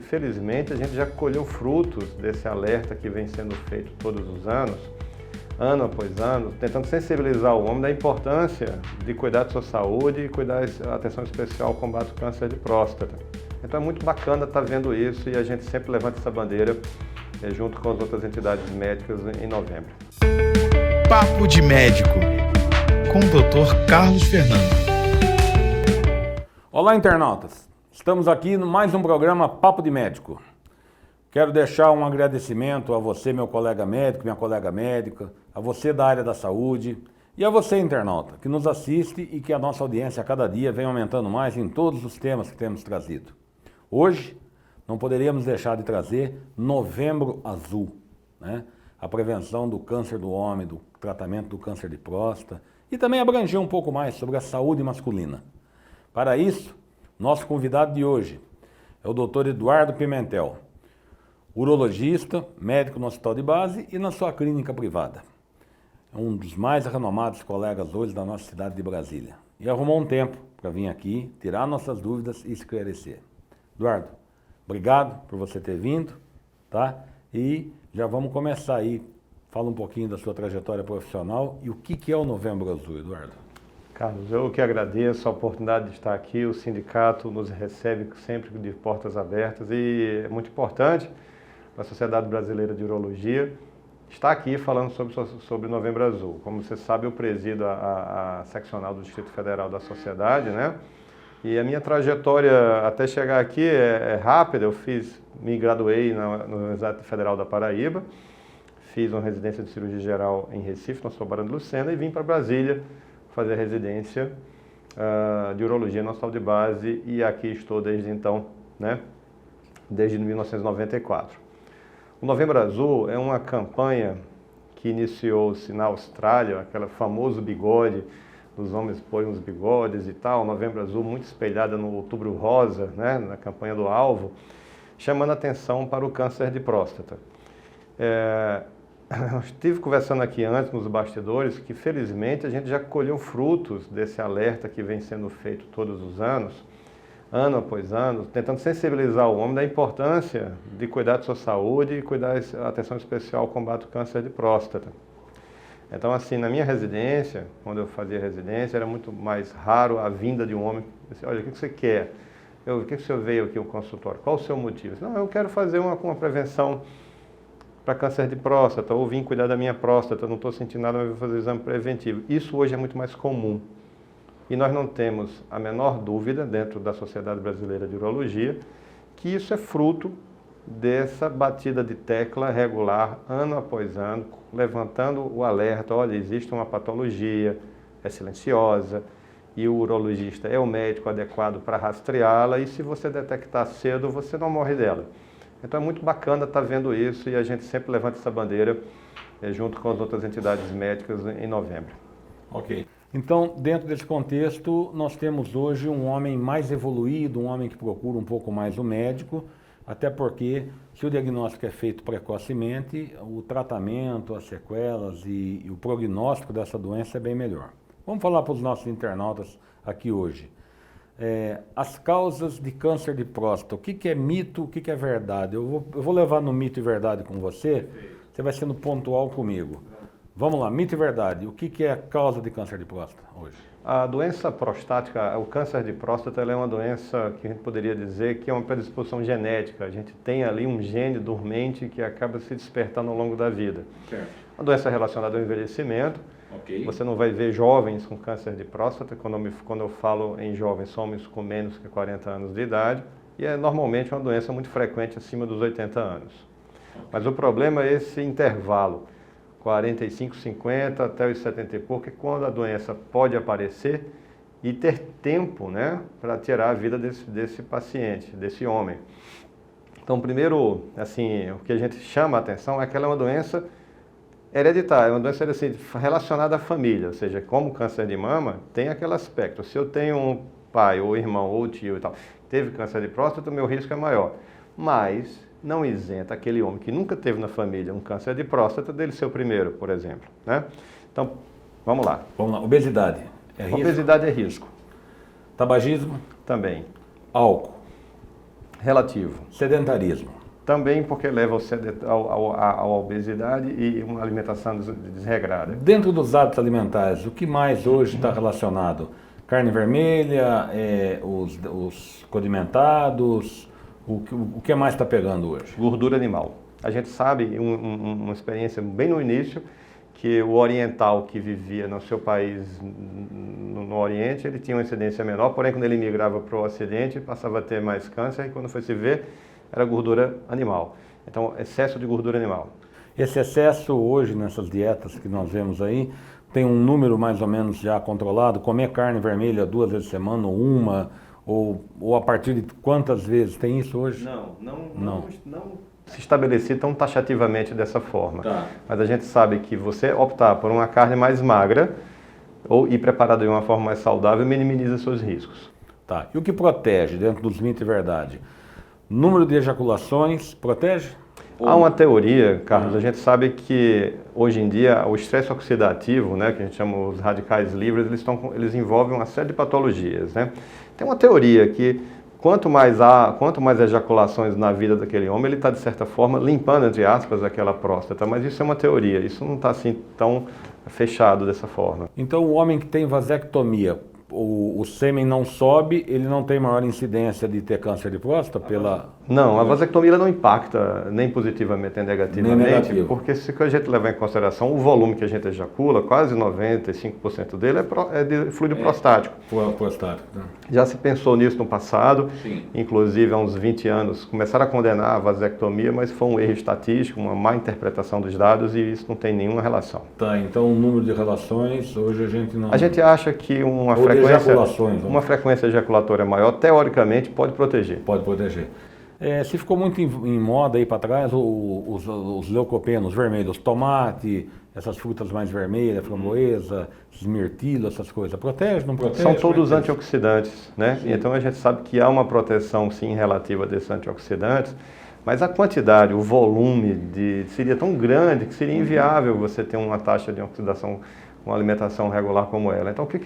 felizmente a gente já colheu frutos desse alerta que vem sendo feito todos os anos, ano após ano, tentando sensibilizar o homem da importância de cuidar de sua saúde e cuidar atenção especial ao combate ao câncer de próstata. Então é muito bacana estar vendo isso e a gente sempre levanta essa bandeira junto com as outras entidades médicas em novembro. Papo de Médico, com o Dr. Carlos Fernando. Olá, internautas! Estamos aqui no mais um programa Papo de Médico. Quero deixar um agradecimento a você, meu colega médico, minha colega médica, a você da área da saúde e a você, internauta, que nos assiste e que a nossa audiência a cada dia vem aumentando mais em todos os temas que temos trazido. Hoje, não poderíamos deixar de trazer Novembro Azul, né? A prevenção do câncer do homem, do tratamento do câncer de próstata e também abranger um pouco mais sobre a saúde masculina. Para isso, nosso convidado de hoje é o Dr. Eduardo Pimentel, urologista, médico no Hospital de Base e na sua clínica privada. É um dos mais renomados colegas hoje da nossa cidade de Brasília. E arrumou um tempo para vir aqui, tirar nossas dúvidas e esclarecer. Eduardo, obrigado por você ter vindo, tá? E já vamos começar aí. Fala um pouquinho da sua trajetória profissional e o que é o Novembro Azul, Eduardo. Carlos, eu que agradeço a oportunidade de estar aqui. O sindicato nos recebe sempre de portas abertas e é muito importante para a Sociedade Brasileira de Urologia estar aqui falando sobre Novembro Azul. Como você sabe, eu presido a seccional do Distrito Federal da Sociedade, né? E a minha trajetória até chegar aqui é rápida. Me graduei na Universidade Federal da Paraíba, fiz uma residência de cirurgia geral em Recife, na Sobrando Lucena, e vim para Brasília fazer residência de urologia no Hospital de Base e aqui estou desde então, né? Desde 1994. O Novembro Azul é uma campanha que iniciou-se na Austrália, aquele famoso bigode, os homens põem os bigodes e tal, Novembro Azul muito espelhada no Outubro Rosa, né? Na campanha do Alvo, chamando atenção para o câncer de próstata. Eu estive conversando aqui antes nos bastidores que felizmente a gente já colheu frutos desse alerta que vem sendo feito todos os anos, ano após ano, tentando sensibilizar o homem da importância de cuidar de sua saúde e cuidar atenção especial ao combate ao câncer de próstata. Então, assim, na minha residência, quando eu fazia residência, era muito mais raro a vinda de um homem. Assim, olha, o que você quer? O que o senhor veio aqui no consultório? Qual o seu motivo? Não, eu quero fazer uma prevenção para câncer de próstata, ou vim cuidar da minha próstata, não estou sentindo nada, mas vou fazer exame preventivo. Isso hoje é muito mais comum. E nós não temos a menor dúvida, dentro da Sociedade Brasileira de Urologia, que isso é fruto dessa batida de tecla regular, ano após ano, levantando o alerta, olha, existe uma patologia, é silenciosa, e o urologista é o médico adequado para rastreá-la, e se você detectar cedo, você não morre dela. Então é muito bacana estar vendo isso e a gente sempre levanta essa bandeira junto com as outras entidades médicas em novembro. Ok. Então, dentro desse contexto, nós temos hoje um homem mais evoluído, um homem que procura um pouco mais o médico, até porque se o diagnóstico é feito precocemente, o tratamento, as sequelas e o prognóstico dessa doença é bem melhor. Vamos falar para os nossos internautas aqui hoje. As causas de câncer de próstata, o que é mito, o que é verdade? Eu vou levar no mito e verdade com você, você vai sendo pontual comigo. Vamos lá, mito e verdade, o que é a causa de câncer de próstata hoje? A doença prostática, o câncer de próstata, ela é uma doença que a gente poderia dizer que é uma predisposição genética. A gente tem ali um gene dormente que acaba se despertando ao longo da vida. Certo. Uma doença relacionada ao envelhecimento. Okay. Você não vai ver jovens com câncer de próstata. Quando eu falo em jovens, são homens com menos que 40 anos de idade. E é normalmente uma doença muito frequente acima dos 80 anos. Mas o problema é esse intervalo, 45, 50 até os 70 e pouco, é quando a doença pode aparecer e ter tempo, né, para tirar a vida desse paciente, desse homem. Então, primeiro, assim, o que a gente chama a atenção é que ela é uma doença hereditária, é uma doença assim, relacionada à família, ou seja, como o câncer de mama, tem aquele aspecto. Se eu tenho um pai, ou irmão, ou tio e tal, teve câncer de próstata, o meu risco é maior. Mas não isenta aquele homem que nunca teve na família um câncer de próstata dele ser o primeiro, por exemplo, né? Então, vamos lá. Vamos lá. Obesidade é risco? Obesidade é risco. Tabagismo? Também. Álcool? Relativo. Sedentarismo. Também porque leva à obesidade e uma alimentação desregrada. Dentro dos hábitos alimentares, o que mais hoje está relacionado? Carne vermelha, os condimentados, o que mais está pegando hoje? Gordura animal. A gente sabe, uma experiência bem no início, que o oriental que vivia no seu país, no Oriente, ele tinha uma incidência menor, porém quando ele migrava para o Ocidente, passava a ter mais câncer e quando foi se ver, era gordura animal. Então, excesso de gordura animal. Esse excesso hoje, nessas dietas que nós vemos aí, tem um número mais ou menos já controlado? Comer carne vermelha 2 vezes por semana, ou uma, ou a partir de quantas vezes? Tem isso hoje? Não se estabelecer tão taxativamente dessa forma. Tá. Mas a gente sabe que você optar por uma carne mais magra e preparada de uma forma mais saudável minimiza seus riscos. Tá. E o que protege dentro dos mitos e verdade? Número de ejaculações protege? Há uma teoria, Carlos, a gente sabe que hoje em dia o estresse oxidativo, né, que a gente chama os radicais livres, eles envolvem uma série de patologias, né? Tem uma teoria que quanto mais ejaculações na vida daquele homem, ele está, de certa forma, limpando, entre aspas, aquela próstata. Mas isso é uma teoria, isso não está assim tão fechado dessa forma. Então, o homem que tem vasectomia, o sêmen não sobe, ele não tem maior incidência de ter câncer de próstata pela... Não, a vasectomia não impacta nem positivamente nem negativamente, Nem negativo. Porque se a gente levar em consideração o volume que a gente ejacula, quase 95% dele é de fluido prostático. Prostático, né? Já se pensou nisso no passado, Sim. inclusive há uns 20 anos, começaram a condenar a vasectomia, mas foi um erro estatístico, uma má interpretação dos dados e isso não tem nenhuma relação. Tá, então o número de relações, hoje a gente não... A gente acha que uma frequência ejaculatória maior, teoricamente, pode proteger. Pode proteger. Se ficou muito em moda aí para trás, os leucopenos vermelhos, tomate, essas frutas mais vermelhas, framboesa, mirtilo, essas coisas, protege, não protege? São todos antioxidantes, né? Sim. Então a gente sabe que há uma proteção, sim, relativa desses antioxidantes, mas a quantidade, o volume seria tão grande que seria inviável você ter uma taxa de oxidação, uma alimentação regular como ela. Então o que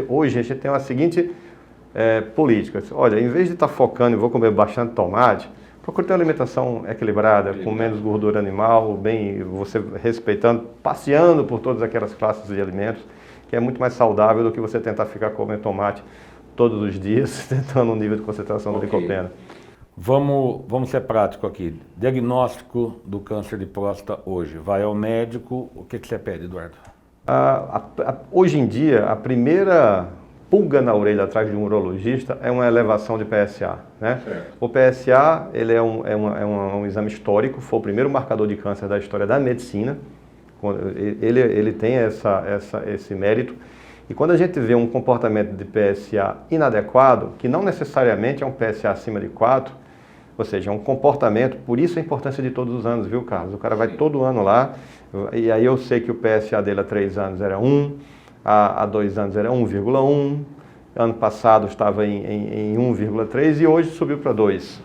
hoje a gente tem a seguinte política. Olha, em vez de estar focando em vou comer bastante tomate, procure ter uma alimentação equilibrada, com menos gordura animal, você respeitando, passeando por todas aquelas classes de alimentos, que é muito mais saudável do que você tentar ficar comendo tomate todos os dias, tentando um nível de concentração do licopeno. Vamos ser prático aqui. Diagnóstico do câncer de próstata hoje. Vai ao médico, o que você pede, Eduardo? Hoje em dia, a primeira pulga na orelha atrás de um urologista é uma elevação de PSA, né? O PSA ele é um exame histórico, foi o primeiro marcador de câncer da história da medicina. Ele tem esse mérito. E quando a gente vê um comportamento de PSA inadequado, que não necessariamente é um PSA acima de 4, ou seja, é um comportamento, por isso a importância de todos os anos, viu, Carlos? O cara vai todo ano lá, e aí eu sei que o PSA dele há 3 anos era 1, há 2 anos era 1,1, ano passado estava em 1,3 e hoje subiu para 2.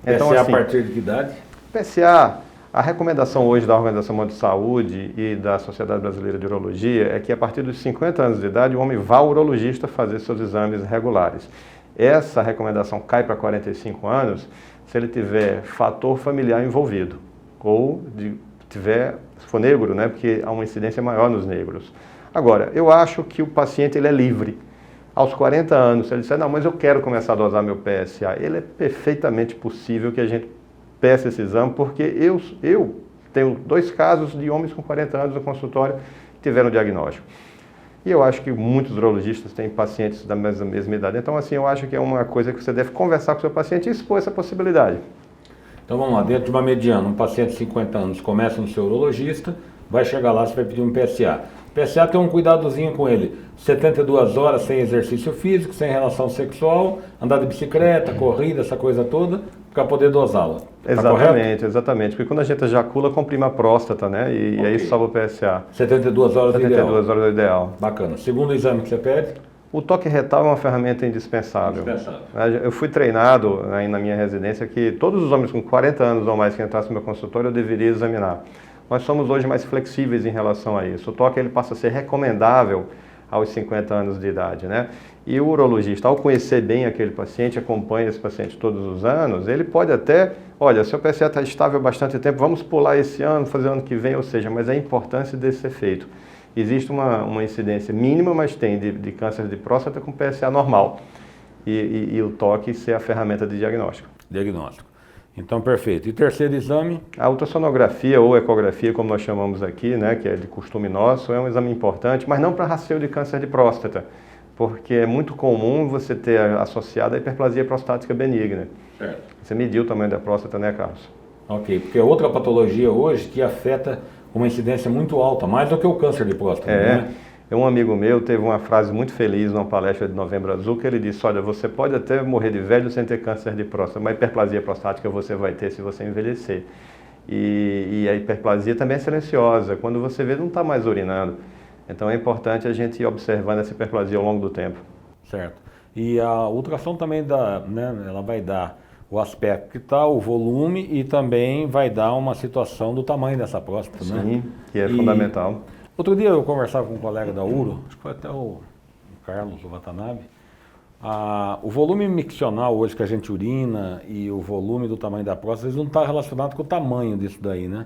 Então, PSA assim, a partir de que idade? PSA, a recomendação hoje da Organização Mundial de Saúde e da Sociedade Brasileira de Urologia é que a partir dos 50 anos de idade o homem vá ao urologista fazer seus exames regulares. Essa recomendação cai para 45 anos se ele tiver fator familiar envolvido ou se for negro, né, porque há uma incidência maior nos negros. Agora, eu acho que o paciente ele é livre. Aos 40 anos, se ele disser, não, mas eu quero começar a dosar meu PSA, ele é perfeitamente possível que a gente peça esse exame, porque eu tenho 2 casos de homens com 40 anos no consultório que tiveram diagnóstico. E eu acho que muitos urologistas têm pacientes da mesma idade. Então, assim, eu acho que é uma coisa que você deve conversar com o seu paciente e expor essa possibilidade. Então, vamos lá, dentro de uma mediana, um paciente de 50 anos começa no seu urologista, vai chegar lá, você vai pedir um PSA. PSA tem um cuidadozinho com ele, 72 horas sem exercício físico, sem relação sexual, andar de bicicleta, corrida, essa coisa toda, para poder dosá-la. Exatamente, exatamente. Porque quando a gente ejacula, comprime a próstata, né? E aí salva o PSA. 72 horas é o ideal. 72 horas é o ideal. Bacana. Segundo exame que você pede? O toque retal é uma ferramenta indispensável. Eu fui treinado na minha residência que todos os homens com 40 anos ou mais que entrassem no meu consultório eu deveria examinar. Nós somos hoje mais flexíveis em relação a isso. O toque ele passa a ser recomendável aos 50 anos de idade, né? E o urologista, ao conhecer bem aquele paciente, acompanha esse paciente todos os anos, ele pode até, olha, seu PSA está estável há bastante tempo, vamos pular esse ano, fazer ano que vem, ou seja, mas a importância desse ser feito. Existe uma incidência mínima, mas tem de câncer de próstata com PSA normal. E o toque ser a ferramenta de diagnóstico. Diagnóstico. Então, perfeito. E terceiro exame? A ultrassonografia ou ecografia, como nós chamamos aqui, né, que é de costume nosso, é um exame importante, mas não para rastreio de câncer de próstata, porque é muito comum você ter associado a hiperplasia prostática benigna. Certo. Você mediu o tamanho da próstata, né, Carlos? Ok, porque é outra patologia hoje que afeta uma incidência muito alta, mais do que o câncer de próstata, né? Um amigo meu teve uma frase muito feliz numa palestra de Novembro Azul, que ele disse, olha, você pode até morrer de velho sem ter câncer de próstata, mas hiperplasia prostática você vai ter se você envelhecer. E a hiperplasia também é silenciosa, quando você vê não está mais urinando. Então é importante a gente ir observando essa hiperplasia ao longo do tempo. Certo. E a ultrassom também dá, né, ela vai dar o aspecto que está, o volume e também vai dar uma situação do tamanho dessa próstata, né? Sim, que é fundamental. Outro dia eu conversava com um colega da URO, acho que foi até o Carlos Watanabe, o volume miccional hoje que a gente urina e o volume do tamanho da próstata, eles não estão relacionados com o tamanho disso daí, né?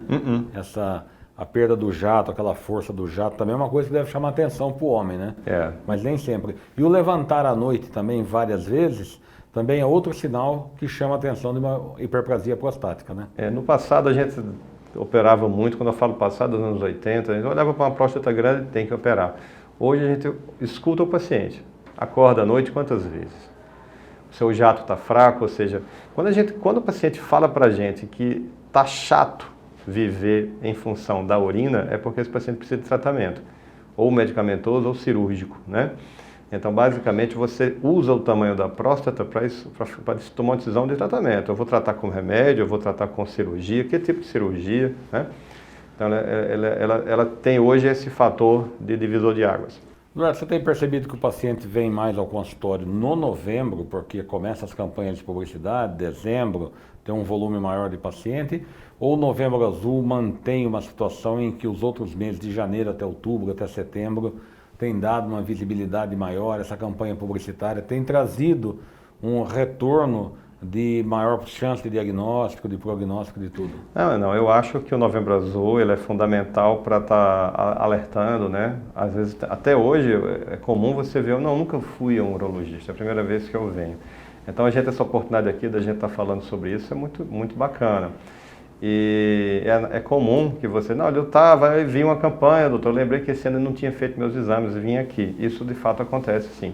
A perda do jato, aquela força do jato, também é uma coisa que deve chamar atenção para o homem, né? Mas nem sempre. E o levantar à noite também, várias vezes, também é outro sinal que chama a atenção de uma hiperplasia prostática, né? No passado a gente operava muito, quando eu falo passado, nos anos 80, a gente olhava para uma próstata grande, tem que operar. Hoje a gente escuta o paciente, acorda à noite quantas vezes? O seu jato está fraco, ou seja, quando o paciente fala para a gente que está chato viver em função da urina, é porque esse paciente precisa de tratamento, ou medicamentoso ou cirúrgico, né? Então, basicamente, você usa o tamanho da próstata para tomar uma decisão de tratamento. Eu vou tratar com remédio, eu vou tratar com cirurgia, que tipo de cirurgia, né? Então, ela tem hoje esse fator de divisor de águas. Eduardo, você tem percebido que o paciente vem mais ao consultório no novembro, porque começa as campanhas de publicidade, dezembro tem um volume maior de paciente, ou o Novembro Azul mantém uma situação em que os outros meses, de janeiro até outubro, até setembro, tem dado uma visibilidade maior, essa campanha publicitária tem trazido um retorno de maior chance de diagnóstico, de prognóstico, de tudo? Não, eu acho que o Novembro Azul ele é fundamental para estar alertando, né? Às vezes, até hoje, é comum você ver, eu nunca fui a um urologista, é a primeira vez que eu venho. Então, essa oportunidade aqui da gente estar falando sobre isso é muito, muito bacana. E é comum que você, eu vi uma campanha, doutor, eu lembrei que esse ano eu não tinha feito meus exames e vim aqui. Isso de fato acontece, sim.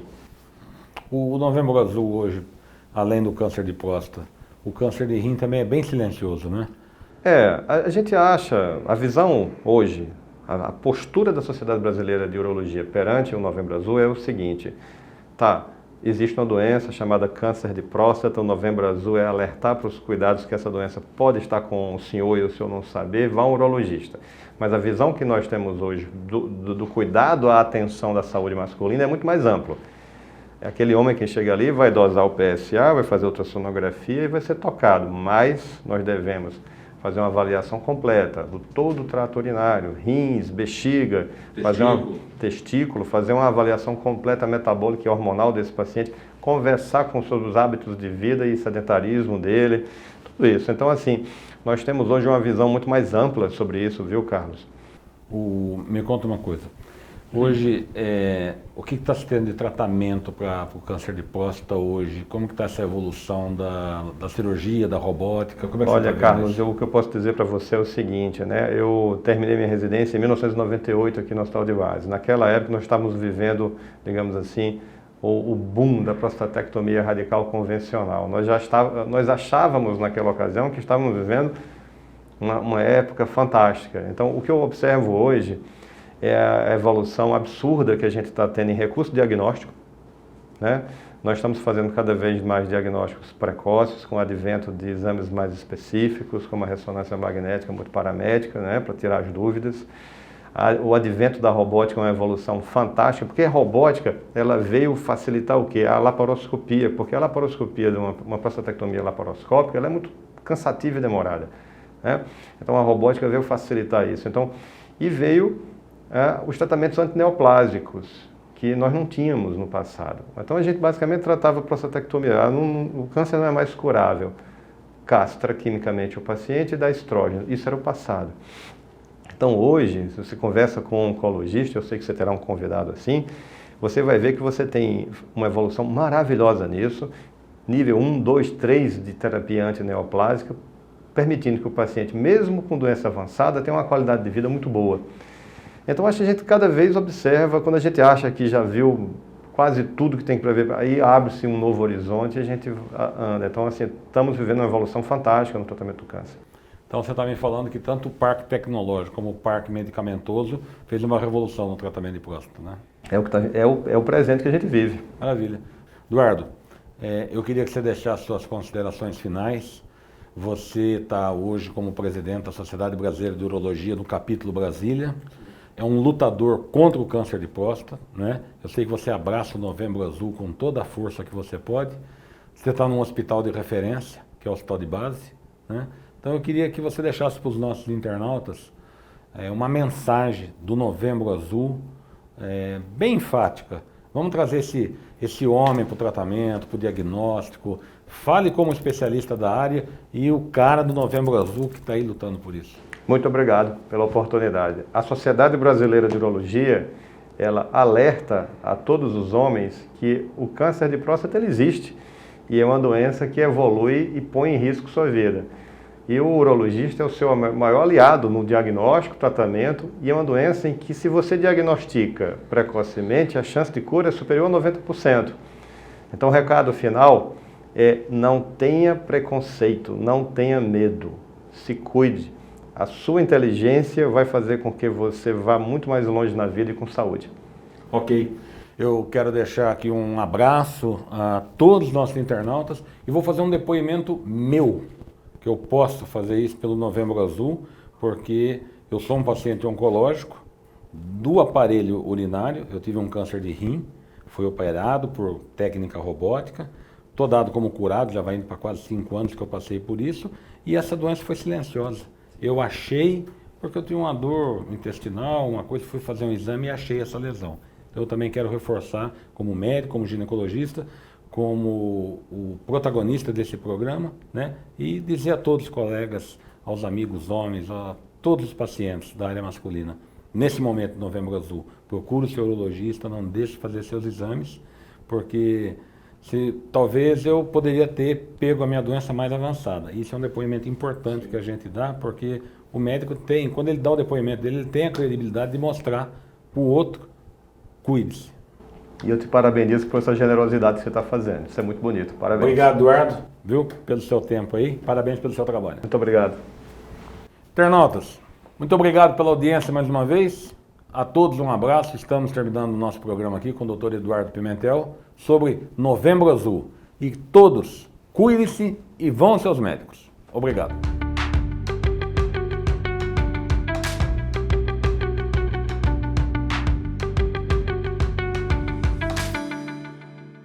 O Novembro Azul hoje, além do câncer de próstata, o câncer de rim também é bem silencioso, né? A gente acha, a visão hoje, a postura da Sociedade Brasileira de Urologia perante o Novembro Azul é o seguinte, existe uma doença chamada câncer de próstata, o Novembro Azul é alertar para os cuidados que essa doença pode estar com o senhor e o senhor não saber, vá a um urologista. Mas a visão que nós temos hoje do cuidado à atenção da saúde masculina é muito mais amplo. É aquele homem que chega ali, vai dosar o PSA, vai fazer ultrassonografia e vai ser tocado, mas nós devemos fazer uma avaliação completa do todo o trato urinário, rins, bexiga, testículo, fazer uma avaliação completa metabólica e hormonal desse paciente, conversar sobre os hábitos de vida e sedentarismo dele, tudo isso. Então, assim, nós temos hoje uma visão muito mais ampla sobre isso, viu, Carlos? Me conta uma coisa. Hoje, o que está se tendo de tratamento para o câncer de próstata hoje? Como que está essa evolução da cirurgia, da robótica? Como é que Olha, Carlos, o que eu posso dizer para você é o seguinte, né? Eu terminei minha residência em 1998 aqui no Hospital de Base. Naquela época nós estávamos vivendo, digamos assim, o boom da prostatectomia radical convencional. Nós achávamos naquela ocasião que estávamos vivendo uma época fantástica. Então, o que eu observo hoje é a evolução absurda que a gente está tendo em recurso diagnóstico, né? Nós estamos fazendo cada vez mais diagnósticos precoces, com o advento de exames mais específicos, como a ressonância magnética multiparamétrica, né, para tirar as dúvidas. O advento da robótica é uma evolução fantástica, porque a robótica ela veio facilitar o quê? A laparoscopia, porque a laparoscopia de uma prostatectomia laparoscópica ela é muito cansativa e demorada, né? Então a robótica veio facilitar isso. E veio os tratamentos antineoplásicos, que nós não tínhamos no passado. Então a gente basicamente tratava a prostatectomia. O câncer não é mais curável. Castra quimicamente o paciente e dá estrógeno. Isso era o passado. Então hoje, se você conversa com um oncologista, eu sei que você terá um convidado assim, você vai ver que você tem uma evolução maravilhosa nisso, nível 1, 2, 3 de terapia antineoplásica, permitindo que o paciente, mesmo com doença avançada, tenha uma qualidade de vida muito boa. Então acho que a gente cada vez observa, quando a gente acha que já viu quase tudo que tem para ver, aí abre-se um novo horizonte e a gente anda. Então assim, estamos vivendo uma evolução fantástica no tratamento do câncer. Então você está me falando que tanto o parque tecnológico como o parque medicamentoso fez uma revolução no tratamento de próstata, né? É o presente que a gente vive. Maravilha. Eduardo, eu queria que você deixasse suas considerações finais. Você está hoje como presidente da Sociedade Brasileira de Urologia no capítulo Brasília. É um lutador contra o câncer de próstata, né? Eu sei que você abraça o Novembro Azul com toda a força que você pode. Você está num hospital de referência, que é o hospital de base, né? Então eu queria que você deixasse para os nossos internautas uma mensagem do Novembro Azul bem enfática. Vamos trazer esse homem para o tratamento, para o diagnóstico. Fale como especialista da área e o cara do Novembro Azul que está aí lutando por isso. Muito obrigado pela oportunidade. A Sociedade Brasileira de Urologia, ela alerta a todos os homens que o câncer de próstata ele existe e é uma doença que evolui e põe em risco sua vida. E o urologista é o seu maior aliado no diagnóstico, tratamento, e é uma doença em que, se você diagnostica precocemente, a chance de cura é superior a 90%. Então o recado final é: não tenha preconceito, não tenha medo, se cuide. A sua inteligência vai fazer com que você vá muito mais longe na vida e com saúde. Ok. Eu quero deixar aqui um abraço a todos os nossos internautas e vou fazer um depoimento meu, que eu posso fazer isso pelo Novembro Azul, porque eu sou um paciente oncológico do aparelho urinário, eu tive um câncer de rim, fui operado por técnica robótica, estou dado como curado, já vai indo para quase 5 anos que eu passei por isso, e essa doença foi silenciosa. Eu achei, porque eu tinha uma dor intestinal, uma coisa, fui fazer um exame e achei essa lesão. Então eu também quero reforçar, como médico, como ginecologista, como o protagonista desse programa, né? E dizer a todos os colegas, aos amigos homens, a todos os pacientes da área masculina, nesse momento do Novembro Azul, procure o seu urologista, não deixe de fazer seus exames, porque talvez eu poderia ter pego a minha doença mais avançada. Isso é um depoimento importante que a gente dá, porque o médico tem, quando ele dá o depoimento dele, ele tem a credibilidade de mostrar para o outro: cuide-se. E eu te parabenizo por essa generosidade que você está fazendo. Isso é muito bonito. Parabéns. Obrigado, Eduardo, viu, pelo seu tempo aí. Parabéns pelo seu trabalho. Muito obrigado. Internautas, muito obrigado pela audiência mais uma vez. A todos um abraço. Estamos terminando o nosso programa aqui com o Dr. Eduardo Pimentel sobre Novembro Azul. E todos, cuidem-se e vão aos seus médicos. Obrigado.